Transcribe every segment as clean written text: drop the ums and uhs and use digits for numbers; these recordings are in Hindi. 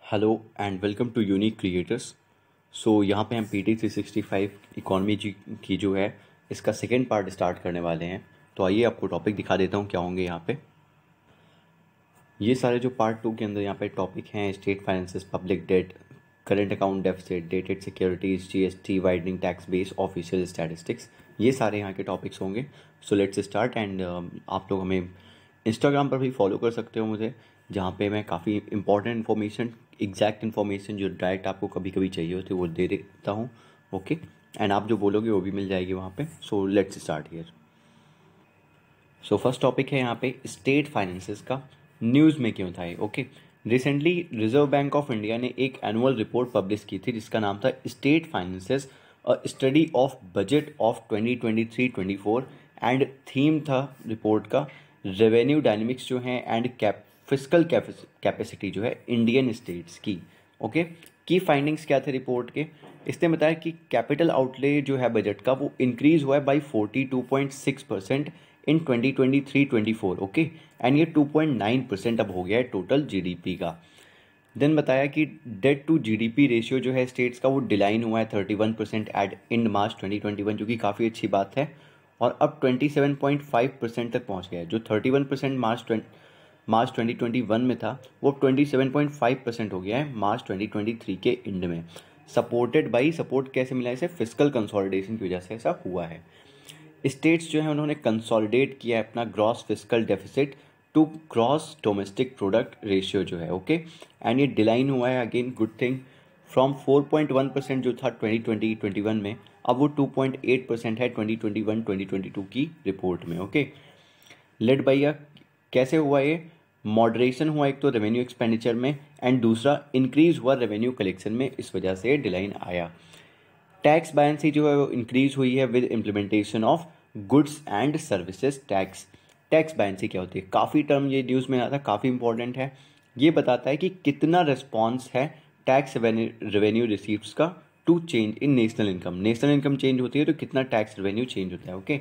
Hello and welcome to Unique Creators. यहाँ पे हम PT365 इकॉनमी जी की जो है इसका सेकेंड पार्ट स्टार्ट करने वाले हैं। तो आइए आपको टॉपिक दिखा देता हूँ क्या होंगे यहाँ पे। ये सारे जो पार्ट 2 के अंदर यहाँ पे टॉपिक हैं: state finances, public debt, current account deficit, dated securities, GST, widening tax base, official statistics, ये सारे यहाँ के टॉपिक्स होंगे। So let's start. एंड आप लोग हमें इंस्टाग्राम पर भी फॉलो कर सकते हो मुझे, जहाँ पे मैं काफ़ी इंपॉर्टेंट इन्फॉर्मेशन, एग्जैक्ट इन्फॉर्मेशन जो डायरेक्ट आपको कभी कभी चाहिए होती है वो दे देता हूँ। ओके, एंड आप जो बोलोगे वो भी मिल जाएगी वहाँ पे। So let's start here. So first topic है यहाँ पे स्टेट फाइनेंसेस का न्यूज़ में क्यों था ये। Okay, recently reserve bank of India ने एक एनुअल रिपोर्ट पब्लिश की थी जिसका नाम था state finances a study of budget of 2023-24 and theme था रिपोर्ट का रेवेन्यू डायनेमिक्स जो है एंड फिस्कल कैपेसिटी जो है इंडियन स्टेट्स की। ओके, की फाइंडिंग्स क्या थे रिपोर्ट के। इसने बताया कि कैपिटल आउटले जो है बजट का वो इंक्रीज हुआ है बाई 42.6% इन 2023-24। ओके, एंड ये 2.9% अब हो गया है टोटल GDP का। देन बताया कि डेट टू GDP रेशियो जो है स्टेट्स का वो डिलाइन हुआ है 31% एट इन मार्च 2021, जो कि काफ़ी अच्छी बात है, और अब 27.5% तक पहुंच गया है। जो 31% मार्च 2021 में था वो 27.5% हो गया है मार्च 2023 के एंड में। सपोर्ट कैसे मिला इसे? फिस्कल कंसोलिडेशन की वजह से ऐसा हुआ है। स्टेट्स जो है उन्होंने कंसोलिडेट किया है अपना gross fiscal deficit to gross domestic product ratio जो है। ओके, एंड ये डिलाइन हुआ है, अगेन गुड थिंग, फ्रॉम 4.1% जो था 2020-21 में, अब वो 2.8% है 2021-2022 की रिपोर्ट में। ओके, लेड बाई कैसे हुआ ये? मॉडरेशन हुआ एक तो रेवेन्यू एक्सपेंडिचर में, एंड दूसरा इंक्रीज हुआ रेवेन्यू कलेक्शन में, इस वजह से डिलाइन आया। टैक्स बायंसी जो है वो इंक्रीज हुई है with implementation of goods and services tax. Tax buoyancy क्या होती है? काफ़ी टर्म ये न्यूज़ में आता है, काफ़ी इंपॉर्टेंट है। ये बताता है कि कितना रिस्पॉन्स है टैक्स रेवेन्यू रिसीव्स का to change in national income. National income change होती है तो कितना टैक्स रेवेन्यू चेंज होता है। ओके,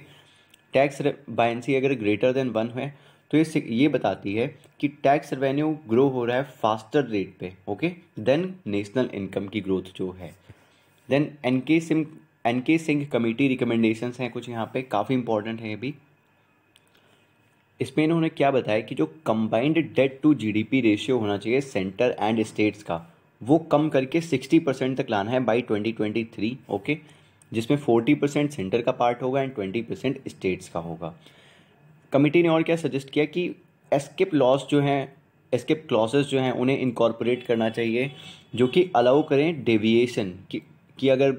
टैक्स बायंसी अगर ग्रेटर देन 1 है तो ये बताती है कि टैक्स रेवेन्यू ग्रो हो रहा है फास्टर रेट पे, ओके, देन नेशनल इनकम की ग्रोथ जो है। Then NK Singh committee recommendations हैं कुछ यहाँ पे, काफ़ी इंपॉर्टेंट है ये भी। इसमें इन्होंने क्या बताया कि जो combined debt to GDP ratio होना चाहिए सेंटर एंड स्टेट्स का, वो कम करके 60% तक लाना है बाई 2023। ओके, जिसमें 40% सेंटर का पार्ट होगा एंड 20% स्टेट्स का होगा। कमिटी ने और क्या सजेस्ट किया कि एस्केप क्लॉसेस जो हैं उन्हें इनकॉर्पोरेट करना चाहिए जो कि अलाउ करें डेविएशन कि अगर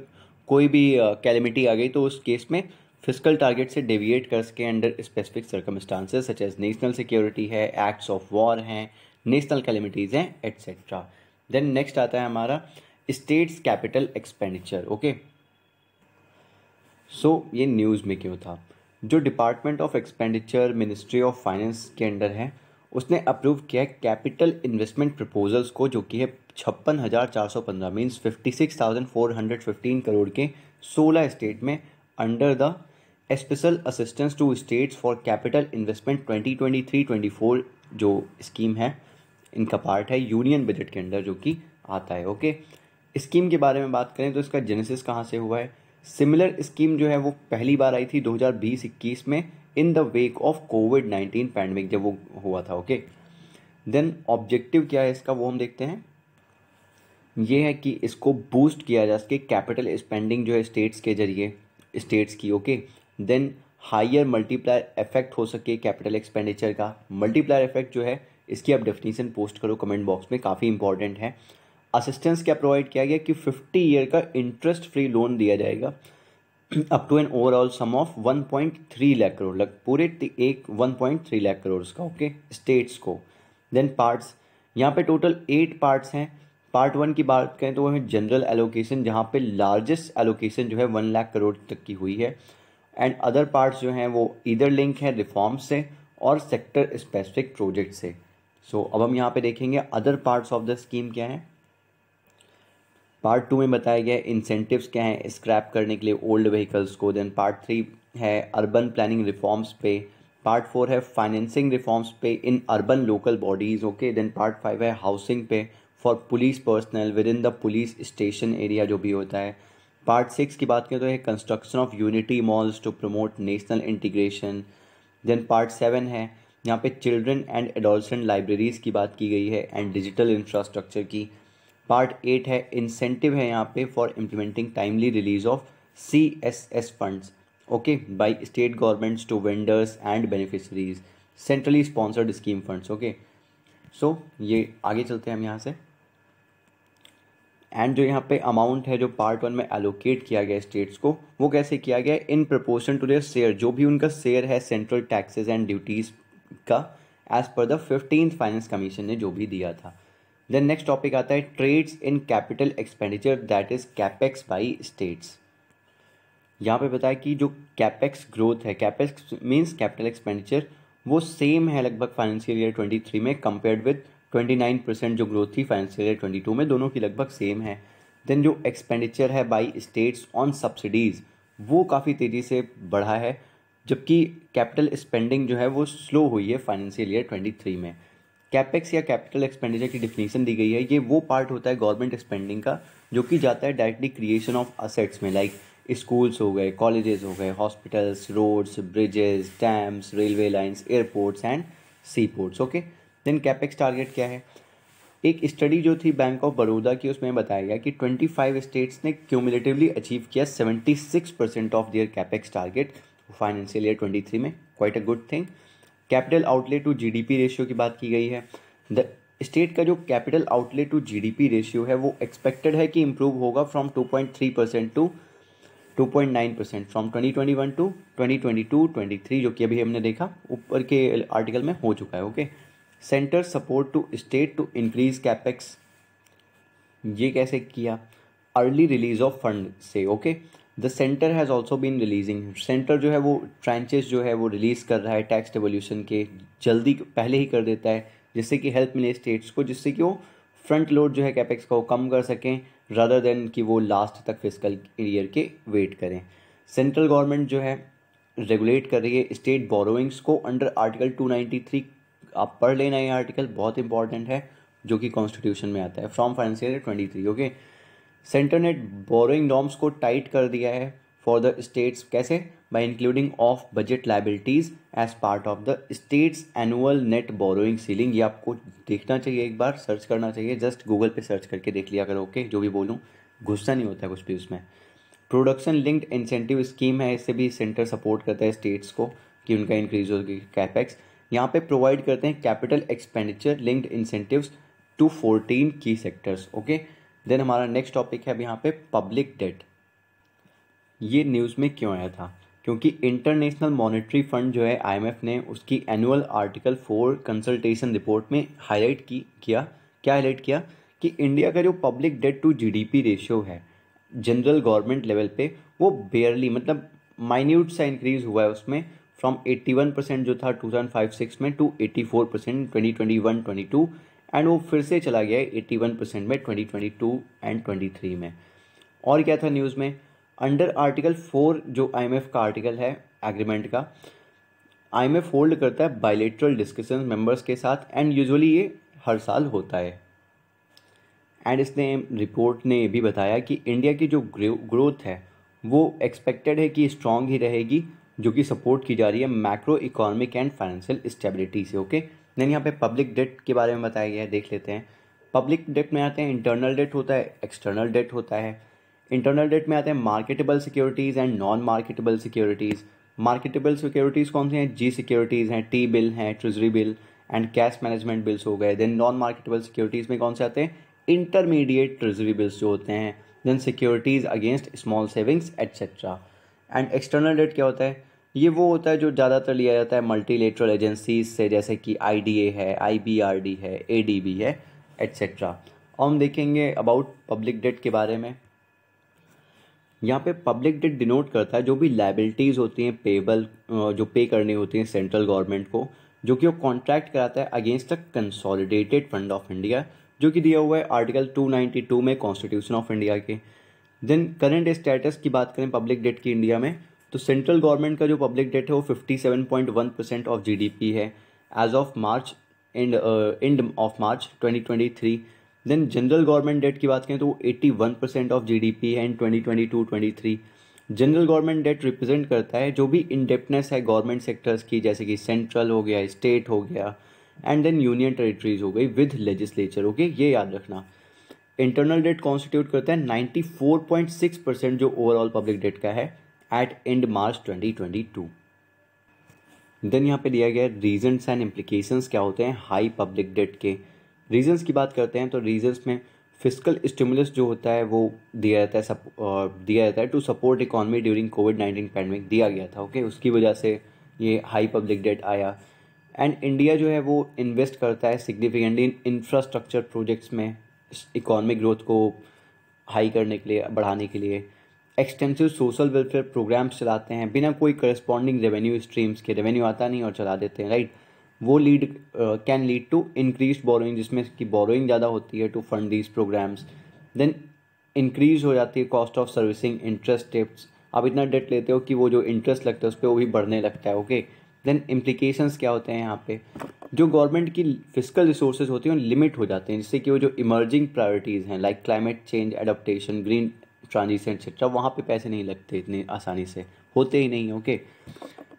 कोई भी कैलेमिटी आ गई तो उस केस में फिस्कल टारगेट से डेविएट कर सके under specific circumstances such as national security है, एक्ट्स ऑफ वॉर हैं, नेशनल कैलेमिटीज़ हैं, एट्सेट्रा। देन नेक्स्ट आता है हमारा स्टेट्स कैपिटल एक्सपेंडिचर। ओके, ये न्यूज़ में क्यों था? जो department of expenditure ministry of finance के अंडर है उसने अप्रूव किया है कैपिटल इन्वेस्टमेंट प्रपोजल्स को, जो कि है 56,415 मीन्स 56,415 करोड़ के 16 स्टेट में under the special assistance to states for capital investment 2023-24 जो स्कीम है इनका पार्ट है यूनियन बजट के अंडर जो कि आता है। ओके, स्कीम के बारे में बात करें तो इसका जेनेसिस कहाँ से हुआ है? सिमिलर स्कीम जो है वो पहली बार आई थी 2020-21 में in the wake of covid pandemic, जब वो हुआ था। ओके, देन ऑब्जेक्टिव क्या है इसका वो हम देखते हैं। ये है कि इसको बूस्ट किया जा सके कैपिटल स्पेंडिंग जो है स्टेट्स के जरिए, स्टेट्स की। Okay, then higher multiplier effect हो सके कैपिटल एक्सपेंडिचर का। मल्टीप्लायर इफेक्ट जो है इसकी आप डेफिनेशन पोस्ट करो कमेंट बॉक्स में, काफ़ी इंपॉर्टेंट है। असिस्टेंस क्या प्रोवाइड किया गया कि 50 ईयर का इंटरेस्ट फ्री लोन दिया जाएगा up to an overall sum of 1.3 lakh crore, पूरे 1.3 लाख करोड़ का। ओके, स्टेट्स को। देन पार्ट्स, यहाँ पे टोटल 8 पार्ट्स हैं। पार्ट 1 की बात करें तो वो है जनरल एलोकेशन, जहाँ पे लार्जेस्ट एलोकेशन जो है 1 लाख करोड़ तक की हुई है, एंड अदर पार्ट्स जो हैं वो इधर लिंक है रिफॉर्म से और सेक्टर स्पेसिफिक प्रोजेक्ट से। अब हम यहाँ पे देखेंगे other parts of the scheme क्या है। पार्ट 2 में बताया गया इंसेंटिव्स क्या हैं स्क्रैप करने के लिए ओल्ड व्हीकल्स को। देन पार्ट 3 है अर्बन प्लानिंग रिफॉर्म्स पे। पार्ट 4 है फाइनेंसिंग रिफॉर्म्स पे in urban local bodies. Okay, then part 5 है हाउसिंग पे for police personnel within the police station area जो भी होता है। पार्ट 6 की बात करें तो है construction of unity malls to promote national integration. Then part 7 है, यहाँ पे चिल्ड्रन एंड एडोलसेंट लाइब्रेरीज़ की बात की गई है एंड डिजिटल इंफ्रास्ट्रक्चर की। पार्ट 8 है इंसेंटिव है यहाँ पे for implementing timely release of CSS funds okay by state governments to vendors and beneficiaries, centrally sponsored scheme funds okay. So ये आगे चलते हैं हम यहाँ से। एंड जो यहाँ पे अमाउंट है जो पार्ट 1 में एलोकेट किया गया स्टेट्स को, वो कैसे किया गया in proportion to their share, जो भी उनका शेयर है सेंट्रल टैक्सेस एंड ड्यूटीज़ का, as per the 15th finance commission ने जो भी दिया था। देन नेक्स्ट टॉपिक आता है trends in capital expenditure that is capex by states. यहाँ पे बताया कि जो कैपेक्स ग्रोथ है, कैपेक्स मीन्स कैपिटल एक्सपेंडिचर, वो सेम है लगभग फाइनेंशियल ईयर 23 में कंपेयर्ड विद 29% जो ग्रोथ थी फाइनेंशियल ईयर 22 में, दोनों की लगभग सेम है। देन जो एक्सपेंडिचर है बाई स्टेट्स ऑन सब्सिडीज़ वो काफ़ी तेज़ी से बढ़ा है, जबकि कैपिटल स्पेंडिंग जो है वो स्लो हुई है फाइनेंशियल ईयर 23 में। कैपेक्स या कैपिटल एक्सपेंडिचर की डिफिनीशन दी गई है, ये वो पार्ट होता है गवर्नमेंट स्पेंडिंग का जो कि जाता है डायरेक्टली क्रिएशन ऑफ असेट्स में, लाइक स्कूल्स हो गए, कॉलेजेस हो गए, hospitals, roads, bridges, dams, railway lines, airports and seaports okay. Then capex target क्या है, एक स्टडी जो थी बैंक ऑफ बड़ौदा की उसमें बताया गया कि 25 स्टेट्स ने क्यूमुलेटिवली अचीव किया 76% of their capex target financial year 23 में, quite a good thing. Capital outlay to GDP ratio की बात की गई है। द स्टेट का जो capital outlay to GDP ratio है वो एक्सपेक्टेड है कि इंप्रूव होगा फ्रॉम 2.3% टू 2.9% फ्रॉम 2021 टू 2022-23 जो कि अभी हमने देखा ऊपर के आर्टिकल में हो चुका है okay. Centre support to state to increase capex, ये कैसे किया, अर्ली रिलीज ऑफ फंड से okay. The centre has also been releasing, centre जो है वो ट्रांचेस जो है वो रिलीज कर रहा है टैक्स डेवोल्यूशन के, जल्दी पहले ही कर देता है जिससे कि हेल्प मिले स्टेट्स को, जिससे कि वो फ्रंट लोड जो है कैपेक्स का वो कम कर सकें रादर देन कि वो लास्ट तक फिस्कल ईयर के वेट करें। सेंट्रल गवर्नमेंट जो है रेगुलेट कर रही है स्टेट बोरोइंग्स को अंडर आर्टिकल 293, आप पढ़ लेना ये आर्टिकल बहुत इंपॉर्टेंट है जो कि कॉन्स्टिट्यूशन में आता है from financial year 23 okay. Centre ने बोरोइंग नॉर्म्स को टाइट कर दिया है फॉर द स्टेट्स, कैसे, by including off budget liabilities as part of the states annual net borrowing ceiling. ये आपको देखना चाहिए, एक बार सर्च करना चाहिए, जस्ट गूगल पे सर्च करके देख लिया करो ओके। जो भी बोलूँ गुस्सा नहीं होता है कुछ भी उसमें। प्रोडक्शन लिंक्ड इंसेंटिव स्कीम है, इससे भी सेंटर सपोर्ट करता है स्टेट्स को कि उनका इंक्रीज होगी कैपेक्स। यहाँ पे प्रोवाइड करते हैं capital expenditure linked incentives to 14 की सेक्टर्स ओके। देन हमारा नेक्स्ट टॉपिक है अब यहाँ पे पब्लिक डेट। ये न्यूज़ में क्यों आया था, क्योंकि इंटरनेशनल मॉनेटरी फंड जो है IMF ने उसकी एनुअल आर्टिकल 4 कंसल्टेशन रिपोर्ट में हाईलाइट क्या हाईलाइट किया कि इंडिया का जो public debt to GDP ratio है जनरल गवर्नमेंट लेवल पे वो बेयरली मतलब माइन्यूट सा इंक्रीज हुआ है उसमें, फ्रॉम 81% जो था 2005-06 में टू 84% 2021-22 एंड वो फिर से चला गया है 81% में 2022 एंड 23 में। और क्या था न्यूज़ में, अंडर आर्टिकल 4 जो IMF का आर्टिकल है एग्रीमेंट का, IMF होल्ड करता है बायलेटरल डिस्कशन मेंबर्स के साथ एंड यूजुअली ये हर साल होता है। एंड इसने रिपोर्ट ने ये भी बताया कि इंडिया की जो ग्रोथ है वो एक्सपेक्टेड है कि स्ट्रांग ही रहेगी, जो कि सपोर्ट की जा रही है macro economic and financial stability से ओके। देन यहाँ पे पब्लिक डेट के बारे में बताया गया है, देख लेते हैं। पब्लिक डेट में आते हैं इंटरनल डेट होता है, एक्सटर्नल डेट होता है। इंटरनल डेट में आते हैं marketable securities and non marketable securities. Marketable securities कौन सी हैं, जी सिक्योरिटीज़ हैं, टी बिल हैं, treasury bill and cash management bills हो गए। देन नॉन मार्केटेबल सिक्योरिटीज़ में कौन से आते हैं, इंटरमीडिएट ट्रेजरी बिल्स जो होते हैं, then securities against small savings etcetera. And external debt क्या होता है, ये वो होता है जो ज़्यादातर लिया जाता है मल्टीलेटरल एजेंसीज से, जैसे कि IDA है, IBRD है, ADB है एट्सेट्रा। और हम देखेंगे अबाउट पब्लिक डेट के बारे में। यहाँ पे पब्लिक डेट डिनोट करता है जो भी लाइबिलिटीज़ होती हैं पेबल, जो पे करनी होती हैं सेंट्रल गवर्नमेंट को, जो कि वो कॉन्ट्रैक्ट कराता है against the consolidated fund of India, जो कि दिया हुआ है आर्टिकल 292 में कॉन्स्टिट्यूशन ऑफ इंडिया के। देन करंट स्टेटस की बात करें पब्लिक डेट की इंडिया में, तो सेंट्रल गवर्नमेंट का जो पब्लिक डेट है वो 57.1% ऑफ GDP है as of March end of March 2023। Then general government debt की बात करें तो वो 81% ऑफ जीडीपी है in 2022-23। General government debt represent करता है जो भी इंडेप्टनेस है गवर्नमेंट सेक्टर्स की, जैसे कि सेंट्रल हो गया, स्टेट हो गया, एंड देन यूनियन टेरिटरीज हो गई विद लेजिस्लेचर। ओके, ये याद रखना। इंटरनल डेट कॉन्स्टिट्यूट करता है 94.6% जो ओवरऑल पब्लिक डेट का है एट एंड मार्च 2022। देन यहाँ पे दिया गया रीजंस एंड इम्प्लीकेशंस क्या होते हैं हाई पब्लिक डेट के। रीजंस की बात करते हैं तो रीजंस में फिस्कल स्टिमुलस जो होता है वो दिया जाता है टू सपोर्ट इकॉनमी ड्यूरिंग कोविड-19 पैंडमिक, दिया गया था। ओके, उसकी वजह से ये हाई पब्लिक डेट आया। एंड इंडिया जो है वो इन्वेस्ट करता है सिग्निफिकेंटली इन इंफ्रास्ट्रक्चर प्रोजेक्ट्स में इकोनॉमिक ग्रोथ को हाई करने के लिए, बढ़ाने के लिए। एक्सटेंसिव सोशल वेलफेयर प्रोग्राम्स चलाते हैं बिना कोई करस्पॉन्डिंग रेवेन्यू स्ट्रीम्स के, रेवेन्यू आता नहीं और चला देते हैं, राइट। वो can lead to increase borrowing, जिसमें कि बोरोइंग ज़्यादा होती है to fund these programs. Then increase हो जाती है cost of servicing interest debts. आप इतना डेट लेते हो कि वो जो इंटरेस्ट लगता है उस पर वो भी बढ़ने लगता है। ओके, देन इम्प्लीकेशंस क्या होते हैं यहाँ पे, जो गवर्नमेंट की फिजिकल रिसोर्सेज होती हैं लिमिट हो जाते हैं, जिससे कि वो जो इमर्जिंग प्रायोरिटीज़ हैं like climate change, adaptation, green transition etcetera, वहाँ पे पैसे नहीं लगते इतनी आसानी से, होते ही नहीं। Okay,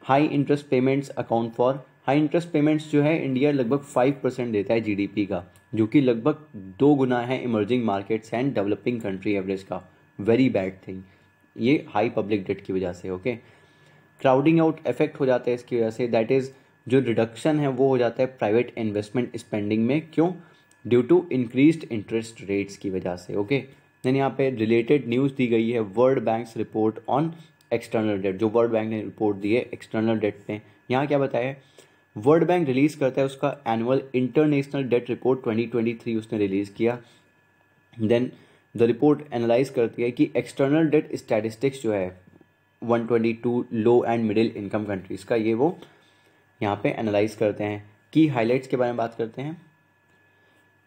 high interest payments account for, high interest payments जो है इंडिया लगभग 5% देता है जीडीपी का, जो कि लगभग 2 गुना है emerging markets and developing country average का। वेरी बैड थिंग, ये हाई पब्लिक डेट की वजह से। ओके, क्राउडिंग आउट इफेक्ट हो जाता है इसकी वजह से, दैट इज़ जो रिडक्शन है वो हो जाता है प्राइवेट इन्वेस्टमेंट स्पेंडिंग में। क्यों? Due to increased interest rates की वजह से। ओके, देन यहाँ पे रिलेटेड न्यूज़ दी गई है world banks report on external debt, जो वर्ल्ड बैंक ने रिपोर्ट दी है एक्सटर्नल डेट पे। यहाँ क्या बताया है, वर्ल्ड बैंक रिलीज़ करता है उसका एनुअल इंटरनेशनल डेट रिपोर्ट 2023 उसने रिलीज़ किया। देन द रिपोर्ट एनालाइज करती है कि एक्सटर्नल डेट स्टैटिस्टिक्स जो है 122 लो एंड मिडिल इनकम कंट्रीज़ का, ये वो यहाँ पे एनालाइज करते हैं। की हाइलाइट्स के बारे में बात करते हैं।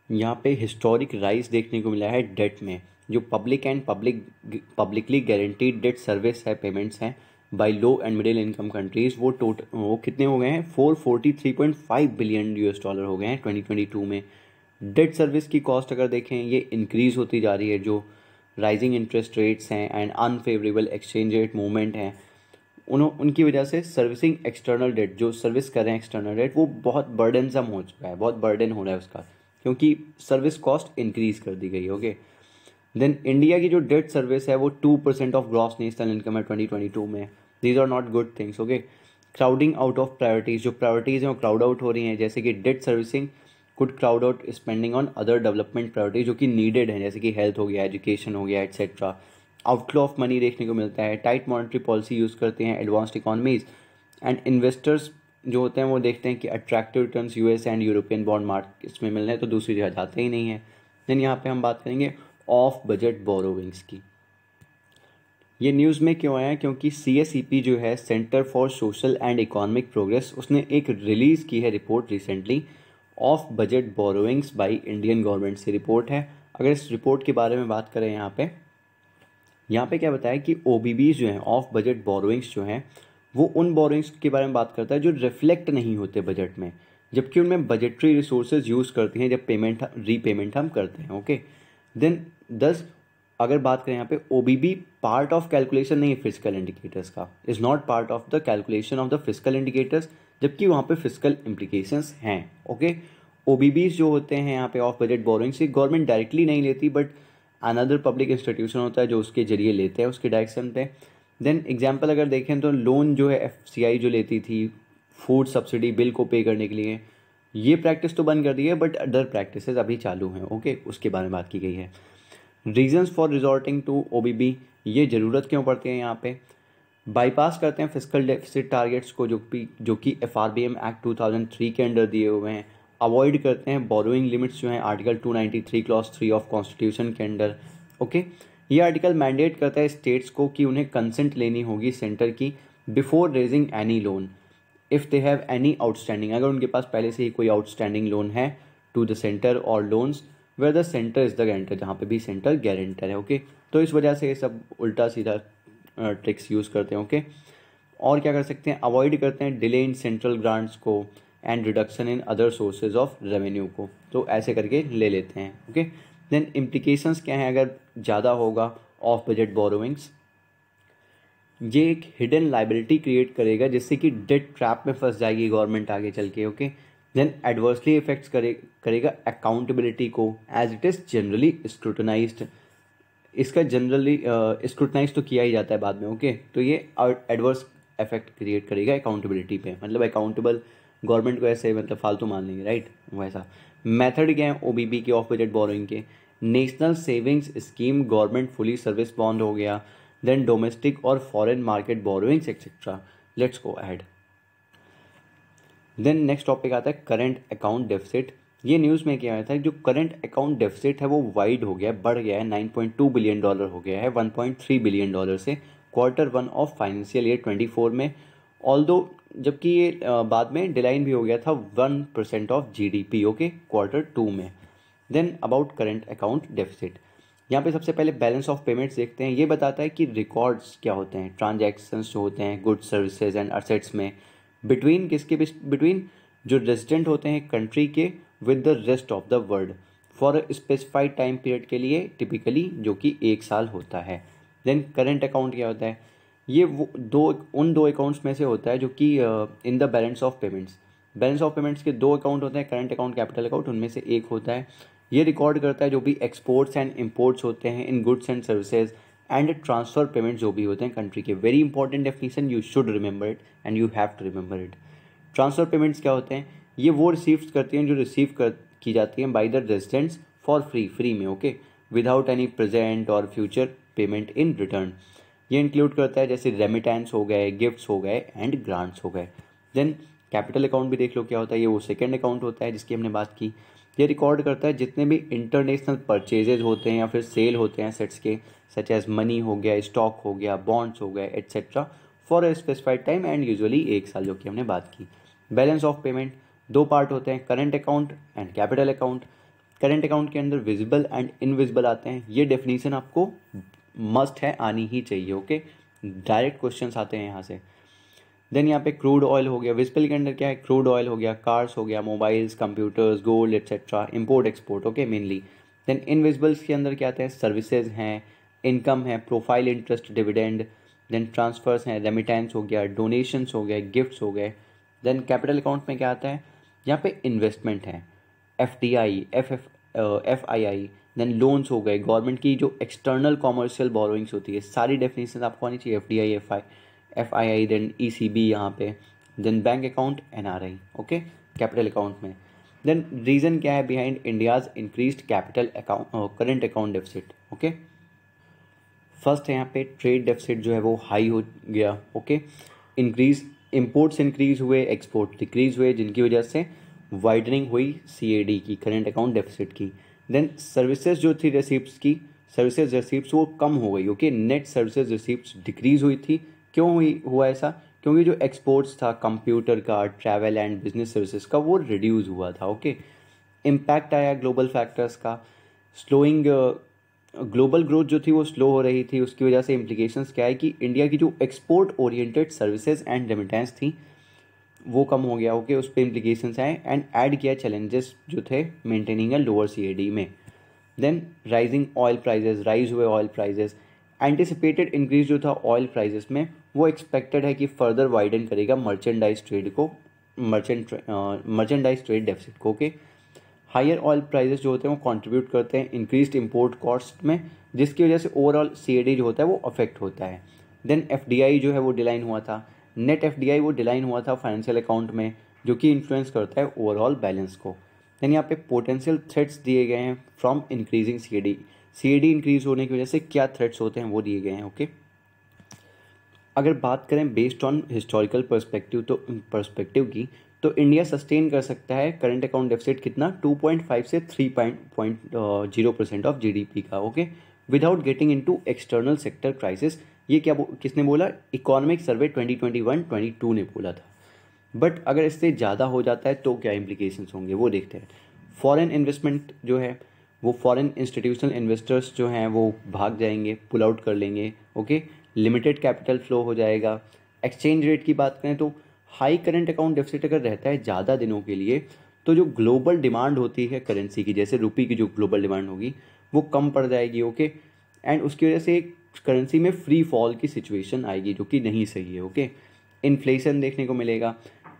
यहाँ पे हिस्टोरिक राइज देखने को मिला है डेट में, जो पब्लिकली गारंटीड डेट सर्विस है, पेमेंट्स हैं by low and middle income countries, वो कितने हो गए हैं, 443.5 बिलियन US डॉलर हो गए हैं 2022 में। डेट सर्विस की कॉस्ट अगर देखें ये इंक्रीज़ होती जा रही है, जो राइजिंग इंटरेस्ट रेट्स हैं and unfavourable exchange rate movement हैं, उनकी वजह से सर्विसिंग एक्सटर्नल डेट, जो सर्विस कर रहे हैं एक्सटर्नल डेट, वो बहुत बर्डनसम हो चुका है, बहुत बर्डन हो रहा है उसका, क्योंकि सर्विस कॉस्ट इंक्रीज़ कर दी गई है। ओके, देन इंडिया की जो डेट सर्विस है वो 2% ऑफ ग्रॉस नेशनल इनकम है 2022 में। These are not good things. Okay, crowding out of priorities, जो प्रायोरिटीज़ हैं वो क्राउड आउट हो रही हैं, जैसे कि debt servicing could crowd out spending on other development priorities जो कि नीडेड हैं, जैसे कि हेल्थ हो गया, एजुकेशन हो गया, एट्सेट्रा। आउटफ्लो ऑफ मनी देखने को मिलता है, टाइट मॉनेटरी पॉलिसी यूज़ करते हैं एडवांस्ड इकोनॉमीज, एंड इन्वेस्टर्स जो होते हैं वो देखते हैं कि attractive returns US and European bond markets में मिल रहे हैं, तो दूसरी जगह जाते ही नहीं है। देन यहाँ पे हम बात करेंगे ऑफ बजट बोरोविंग्स की। ये न्यूज़ में क्यों आया, क्योंकि CSEP जो है centre for social and economic progress, उसने एक रिलीज़ की है report recently, of budget borrowings by Indian government से रिपोर्ट है। अगर इस रिपोर्ट के बारे में बात करें यहाँ पे क्या बताया कि OBBs जो हैं, ऑफ बजट बोरोइंग्स जो हैं, वो उन बोरोइंग्स के बारे में बात करता है जो रिफ्लेक्ट नहीं होते बजट में, जबकि उनमें बजटरी रिसोर्सेज यूज़ करती हैं जब रीपेमेंट हम करते हैं। ओके, देन 10 अगर बात करें यहाँ पे, OBB पार्ट ऑफ कैलकुलेशन नहीं है फिजिकल इंडिकेटर्स का, is not part of the calculation of the physical indicators, जबकि वहाँ पे फिजिकल इम्प्लीकेशंस हैं। ओके, OBBs जो होते हैं यहाँ पे ऑफ बजट बोरोइंग से गवर्नमेंट डायरेक्टली नहीं लेती, बट अनदर पब्लिक इंस्टीट्यूशन होता है जो उसके जरिए लेते हैं, उसके डायरेक्शन पे। देन एग्जांपल अगर देखें तो लोन जो है FCI जो लेती थी फूड सब्सिडी बिल को पे करने के लिए, ये प्रैक्टिस तो बंद कर दी है, बट अदर प्रैक्टिसेस अभी चालू हैं। ओके, उसके बारे में बात की गई है। Reasons for resorting to OBB, ये ज़रूरत क्यों पड़ती है यहाँ पे, बाईपास करते हैं फिजिकल डेफिसिट टारगेट्स को जो कि FRBM एक्ट 2003 के अंडर दिए हुए हैं, अवॉइड करते हैं बोरोइंग लिमिट्स जो हैं आर्टिकल 293 क्लॉज 3 ऑफ कॉन्स्टिट्यूशन के अंडर। ओके, ये आर्टिकल मैंडेट करता है स्टेट्स को कि उन्हें कंसेंट लेनी होगी सेंटर की before raising any loan if they have any outstanding, अगर उनके पास पहले से ही कोई आउटस्टैंडिंग लोन है टू द सेंटर और loans where the centre is the guarantor, जहाँ पे भी सेंटर गारंटर है। ओके, तो इस वजह से ये सब उल्टा सीधा ट्रिक्स यूज़ करते हैं। ओके, और क्या कर सकते हैं, अवॉइड करते हैं डिले इन सेंट्रल ग्रांट्स को and reduction in other sources of revenue को, तो ऐसे करके ले लेते हैं। ओके, देन इम्प्लीकेशंस क्या हैं अगर ज़्यादा होगा ऑफ बजट बोरोइंग्स, ये एक हिडन लाइबिलिटी क्रिएट करेगा जिससे कि डेट ट्रैप में फंस जाएगी गवर्नमेंट आगे चल के। ओके, देन एडवर्सली इफेक्ट्स करेगा अकाउंटेबिलिटी को as it is generally scrutinised, इसका जनरली स्क्रूटनाइज तो किया ही जाता है बाद में। ओके, तो ये एडवर्स इफेक्ट क्रिएट करेगा अकाउंटेबिलिटी पे, मतलब अकाउंटेबल गवर्नमेंट को ऐसे मतलब फालतू मान लेंगे, राइट। वैसा मेथड क्या है ओबीबी के ऑफ बजट बोरोइंग के, national savings scheme, government fully service bond हो गया, देन डोमेस्टिक और foreign market borrowings etcetera. Let's go ahead. Then next topic आता है करंट अकाउंट डेफिसिट। ये न्यूज़ में क्या आया था, जो करंट अकाउंट डेफिसिट है वो वाइड हो गया है, बढ़ गया है, $9.2 बिलियन हो गया है $1.3 बिलियन से Q1 ऑफ फाइनेंशियल ईयर 24 में। ऑल्दो जबकि ये बाद में डिलाइन भी हो गया था 1% ऑफ जीडीपी। ओके, Q2 में। Then about current account deficit, यहाँ पे सबसे पहले बैलेंस ऑफ पेमेंट्स देखते हैं। ये बताता है कि रिकॉर्ड्स क्या होते हैं, ट्रांजैक्शंस जो होते हैं गुड्स सर्विसेज एंड असेट्स में, बिटवीन किसके, बिटवीन जो रेजिडेंट होते हैं कंट्री के with the rest of the world for specified time period के लिए, टिपिकली जो कि 1 साल होता है। देन करंट अकाउंट क्या होता है, ये वो उन दो अकाउंट्स में से होता है जो कि in the balance of payments, balance of payments के 2 अकाउंट होते हैं, करंट अकाउंट, कैपिटल अकाउंट, उनमें से एक होता है। ये रिकॉर्ड करता है जो भी एक्सपोर्ट्स एंड इम्पोर्ट्स होते हैं in goods and services and transfer payment जो भी होते हैं कंट्री के। Very important definition, you should remember it and you have to remember it. Transfer payments क्या होते हैं, ये वो रिसीव्स करती हैं जो की जाती हैं by the residents for free में। ओके, विदाउट एनी प्रेजेंट और फ्यूचर पेमेंट इन रिटर्न। ये इंक्लूड करता है जैसे रेमिटेंस हो गए, गिफ्ट्स हो गए एंड ग्रांट्स हो गए। देन कैपिटल अकाउंट भी देख लो क्या होता है, ये वो सेकेंड अकाउंट होता है जिसकी हमने बात की। ये रिकॉर्ड करता है जितने भी इंटरनेशनल परचेजेज होते हैं या फिर सेल होते हैं सेट्स के, सच एज मनी हो गया, स्टॉक हो गया, बॉन्ड्स हो गए etcetera, for a specified time and usually 1 साल, जो कि हमने बात की। बैलेंस ऑफ पेमेंट 2 पार्ट होते हैं, current account and capital account. Current account के अंदर विजिबल एंड इनविजिबल आते हैं, ये डेफिनेशन आपको मस्ट है, आनी ही चाहिए। ओके, डायरेक्ट क्वेश्चंस आते हैं यहाँ से। देन यहाँ पे क्रूड ऑयल हो गया, विजिबल के अंदर क्या है, क्रूड ऑयल हो गया, कार्स हो गया, mobiles, computers, gold etcetera, import export. Okay, mainly. Then invisibles के अंदर क्या आते हैं, सर्विसेज हैं, इनकम है, profile interest, dividend, then transfers हैं, रेमिटेंस हो गया, डोनेशंस हो गए, गिफ्ट्स हो गए। देन कैपिटल अकाउंट में क्या आता है, यहाँ पे इन्वेस्टमेंट है, FDI, FII, देन लोन्स हो गए, गवर्नमेंट की जो एक्सटर्नल कॉमर्शियल बोरोइंग्स होती है, सारी डेफिनेशन आपको आनी चाहिए, FDI, FII, देन ECB यहाँ पे, then bank account, NRI। Okay, capital account में। देन रीज़न क्या है behind India's increased capital account current account deficit. Okay, first है यहाँ पे ट्रेड डेफिसिट जो है वो हाई हो गया। ओके, इंक्रीज, इम्पोर्ट्स इंक्रीज हुए, एक्सपोर्ट डिक्रीज हुए, जिनकी वजह से वाइडनिंग हुई CAD की, करंट अकाउंट डेफिसिट की। देन सर्विसेज जो थी रिसीप्ट्स की, सर्विसेज रिसीप्ट्स वो कम हो गई। Okay, net services receipts decrease हुई थी। क्यों हुआ ऐसा, क्योंकि जो एक्सपोर्ट्स था कंप्यूटर का, ट्रैवल एंड बिजनेस सर्विसेज का, वो रिड्यूस हुआ था। ओके, इम्पैक्ट आया ग्लोबल फैक्टर्स का, स्लोइंग, ग्लोबल ग्रोथ जो थी वो स्लो हो रही थी, उसकी वजह से इम्प्लीकेशंस क्या है कि इंडिया की जो export oriented services and remittance थी वो कम हो गया। ओके, उस पर इम्प्लीकेशंस आए एंड ऐड किया चैलेंजेस जो थे मेंटेनिंग अ लोअर CAD में। Then rising oil prices, rise हुए ऑयल प्राइजेस, एंटिसिपेटेड इंक्रीज जो था ऑयल प्राइजेस में वो एक्सपेक्टेड है कि फर्दर वाइडन करेगा मर्चेंडाइज ट्रेड को, मर्चेंडाइज ट्रेड डेफिसिट को। ओके, हायर ऑयल प्राइजेस जो होते हैं वो कंट्रीब्यूट करते हैं इंक्रीज्ड इंपोर्ट कॉस्ट में, जिसकी वजह से ओवरऑल CAD जो होता है वो अफेक्ट होता है। देन FDI जो है वो डिलाइन हुआ था, नेट FDI वो डिलाइन हुआ था फाइनेंशियल अकाउंट में, जो कि इन्फ्लुएंस करता है ओवरऑल बैलेंस को। देन यहाँ पे पोटेंशियल थ्रेट्स दिए गए हैं फ्रॉम इंक्रीजिंग CAD इंक्रीज होने की वजह से क्या थ्रेट्स होते हैं वो दिए गए हैं। ओके, अगर बात करें बेस्ड ऑन हिस्टोरिकल पर्सपेक्टिव की, तो इंडिया सस्टेन कर सकता है करंट अकाउंट डेफिसिट कितना, 2.5 से 3.0% ऑफ GDP का। Okay, without getting into external sector crisis. ये क्या किसने बोला, इकोनॉमिक सर्वे 2021-22 ने बोला था। बट अगर इससे ज़्यादा हो जाता है तो क्या इम्प्लीकेशंस होंगे वो देखते हैं। फॉरेन इन्वेस्टमेंट जो है वो, फॉरेन इंस्टीट्यूशनल इन्वेस्टर्स जो हैं वो भाग जाएंगे, पुल आउट कर लेंगे। ओके, लिमिटेड कैपिटल फ्लो हो जाएगा। एक्सचेंज रेट की बात करें तो हाई करंट अकाउंट डेफिसिट अगर रहता है ज़्यादा दिनों के लिए, तो जो ग्लोबल डिमांड होती है करेंसी की, जैसे रुपी की जो ग्लोबल डिमांड होगी वो कम पड़ जाएगी, ओके। एंड उसकी वजह से करेंसी में फ्री फॉल की सिचुएशन आएगी जो कि नहीं सही है, ओके। इन्फ्लेशन देखने को मिलेगा,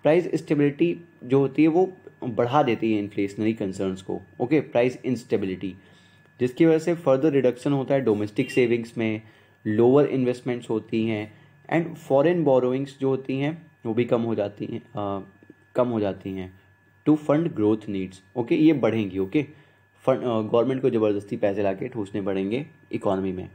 प्राइस स्टेबिलिटी जो होती है वो बढ़ा देती है इन्फ्लेशनरी कंसर्न्स को, ओके, प्राइस इंस्टेबिलिटी, जिसकी वजह से फर्दर रिडक्शन होता है डोमेस्टिक सेविंग्स में, लोअर इन्वेस्टमेंट्स होती हैं एंड फॉरेन बोरोइंग्स जो होती हैं वो भी कम हो जाती हैं to fund growth needs, okay, ये बढ़ेंगी, ओके। फंड गवर्नमेंट को ज़बरदस्ती पैसे ला के ठूसने पड़ेंगे इकॉनमी में।